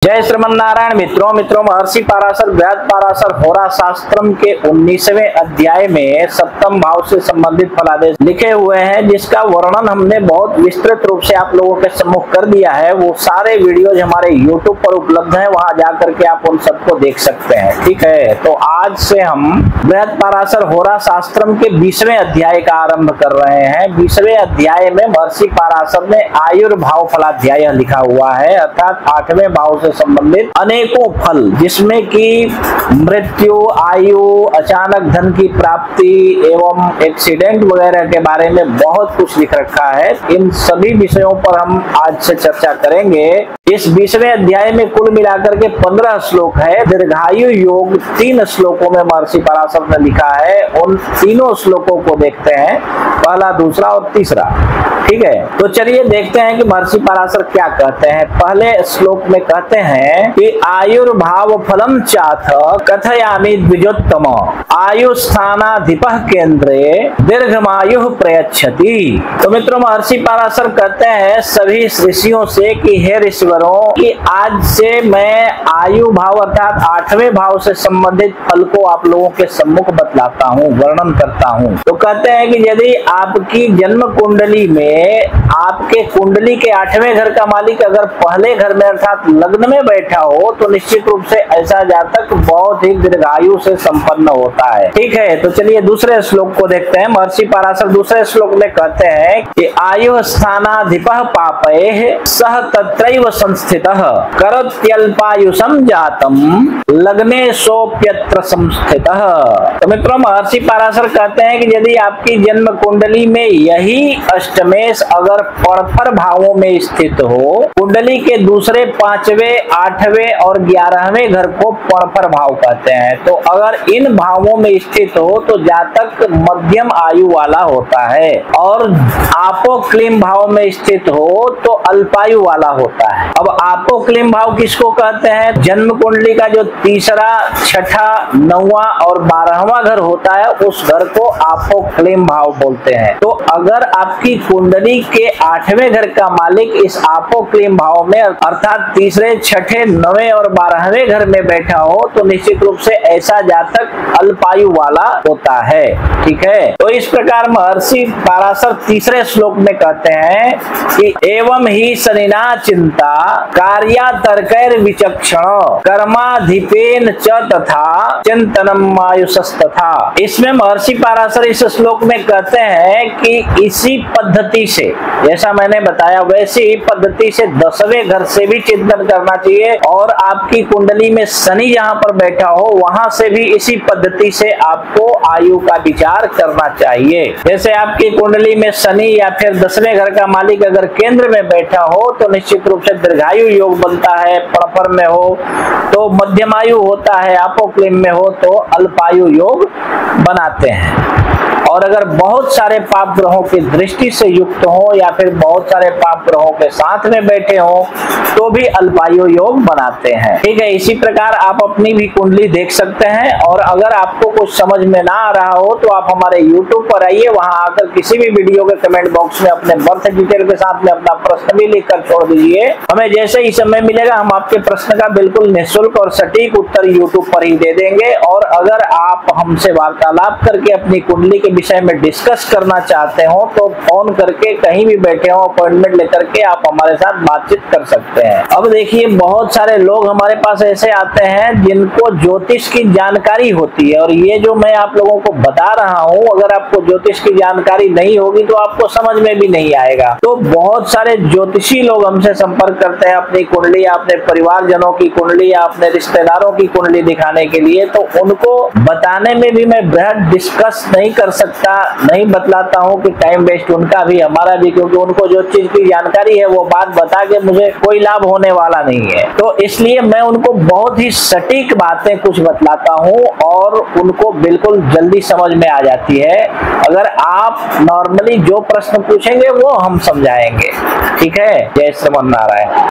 जय श्रीमन नारायण। मित्रों महर्षि पराशर बृहद पराशर होरा शास्त्रम के 19वें अध्याय में सप्तम भाव से संबंधित फलादेश लिखे हुए हैं, जिसका वर्णन हमने बहुत विस्तृत रूप से आप लोगों के सम्मुख कर दिया है। वो सारे वीडियोज हमारे YouTube पर उपलब्ध हैं, वहां जाकर के आप उन सबको देख सकते हैं। ठीक है, तो आज से हम बृहद पराशर होरा शास्त्रम के 20वें अध्याय का आरंभ कर रहे हैं। 20वें अध्याय में महर्षि पराशर ने आयुर्भाव फलाध्याय लिखा हुआ है, अर्थात 8वें भाव से संबंधित अनेकों फल, जिसमें कि मृत्यु, आयु, अचानक धन की प्राप्ति एवं एक्सीडेंट वगैरह के बारे में बहुत कुछ लिख रखा है। इन सभी विषयों पर हम आज से चर्चा करेंगे। इस 20वें अध्याय में कुल मिलाकर के 15 श्लोक है। दीर्घायु योग 3 श्लोकों में महर्षि पराशर ने लिखा है। उन तीनों श्लोकों को देखते हैं, पहला, दूसरा और तीसरा। ठीक है, तो चलिए देखते हैं कि महर्षि पराशर क्या कहते हैं। पहले श्लोक में कहते हैं कि आयुर्भाव फलम चाथ कथयामि द्विजोत्तम आयुस्थानाधिपः केंद्रे दीर्घमायु प्रयच्छति। तो मित्रों, महर्षि पराशर कहते हैं सभी ऋषियों से कि हे ऋषिवरों, कि आज से मैं आयु भाव अर्थात 8वें भाव से संबंधित फल को आप लोगों के सम्मुख बतलाता हूँ, वर्णन करता हूँ। तो कहते हैं कि यदि आपकी जन्म कुंडली में आपके कुंडली के 8वें घर का मालिक अगर पहले घर में अर्थात लग्न में बैठा हो, तो निश्चित रूप से ऐसा जातक बहुत ही दीर्घायु से संपन्न होता है। ठीक है, तो चलिए दूसरे श्लोक को देखते हैं। महर्षि पराशर दूसरे श्लोक में कहते हैं कि आयु स्थानाधिपः पापैः सह तत्रैव संस्थितः करोत्यल्पायुषं जातम लग्ने सोप्यत्र संस्थितः। तो मित्रों, महर्षि पराशर कहते हैं कि यदि आपकी जन्म कुंडली में यही अष्टमेश अगर परपर भावों में स्थित हो, कुंडली के दूसरे, 5वें, 8वें और 11वें घर को परपर भाव कहते हैं, तो अगर इन भावों में स्थित हो तो जातक मध्यम आयु वाला होता है, और आपो क्लीम भाव में स्थित हो तो अल्पायु वाला होता है। अब आपो क्लीम भाव किसको कहते हैं? जन्म कुंडली का जो तीसरा, छठा, 9वां और 12वां घर होता है, उस घर को आपो क्लीम भाव बोलते हैं। तो अगर आपकी कुंडली के 8वें घर का मालिक इस आपो क्लीम भाव में अर्थात तीसरे, छठे, 9वें और 12वें घर में बैठा हो, तो निश्चित रूप से ऐसा जातक अल्पायु वाला होता है। ठीक है, तो इस प्रकार महर्षि पराशर तीसरे श्लोक में कहते हैं कि एवं ही शनिना चिंता कार्या तर्कैर विचक्षण कर्माधिपेन च तथा चिंतनम आयुषस्तथा। इसमें महर्षि पराशर इस श्लोक में कहते हैं कि इसी पद्धति से, जैसा मैंने बताया वैसी पद्धति से 10वें घर से भी चिंतन करना चाहिए, और आपकी कुंडली में शनि जहां पर बैठा हो वहां से भी इसी पद्धति से आपको आयु का विचार करना चाहिए। जैसे आपकी कुंडली में शनि या फिर 10वें घर का मालिक अगर केंद्र में बैठा हो तो निश्चित रूप से दीर्घायु योग बनता है, परपर में हो तो मध्यमायु होता है, अपोक्लिम में हो तो अल्पायु योग बनाते हैं। और अगर बहुत सारे पाप ग्रहों की दृष्टि से युक्त हो या फिर बहुत सारे पाप ग्रहों के साथ में बैठे हो तो भी अल्पायु योग बनाते हैं। ठीक है, इसी प्रकार आप अपनी भी कुंडली देख सकते हैं, और अगर आपको कुछ समझ में ना आ रहा हो तो आप हमारे YouTube पर आइए, वहां आकर किसी भी वीडियो के कमेंट बॉक्स में अपने बर्थ डिटेल के साथ में अपना प्रश्न भी लिखकर छोड़ दीजिए। हमें जैसे ही समय मिलेगा हम आपके प्रश्न का बिल्कुल निःशुल्क और सटीक उत्तर YouTube पर ही दे देंगे। और अगर आप हमसे वार्तालाप करके अपनी कुंडली के विषय में डिस्कस करना चाहते हो तो फोन करके कहीं भी बैठे हो अपॉइंटमेंट लेकर के आप हमारे साथ बातचीत कर सकते हैं। अब देखिए, बहुत सारे लोग हमारे पास ऐसे आते हैं जिनको ज्योतिष की जानकारी होती है, और ये जो मैं आप लोगों को बता रहा हूँ, अगर आपको ज्योतिष की जानकारी नहीं होगी तो आपको समझ में भी नहीं आएगा। तो बहुत सारे ज्योतिषी लोग हमसे संपर्क करते हैं अपनी कुंडली या अपने परिवारजनों की कुंडली या अपने रिश्तेदारों की कुंडली दिखाने के लिए, तो उनको बताने में भी मैं बृहद डिस्कस नहीं कर सकता, नहीं बतलाता हूँ कि टाइम वेस्ट उनका भी हमारा भी, क्योंकि उनको जो चीज की जानकारी है वो बात बता के मुझे कोई लाभ होने वाला नहीं है। तो इसलिए मैं उनको बहुत ही सटीक बातें कुछ बतलाता हूँ और उनको बिल्कुल जल्दी समझ में आ जाती है। अगर आप नॉर्मली जो प्रश्न पूछेंगे वो हम समझाएंगे। ठीक है, जय श्रीमन नारायण।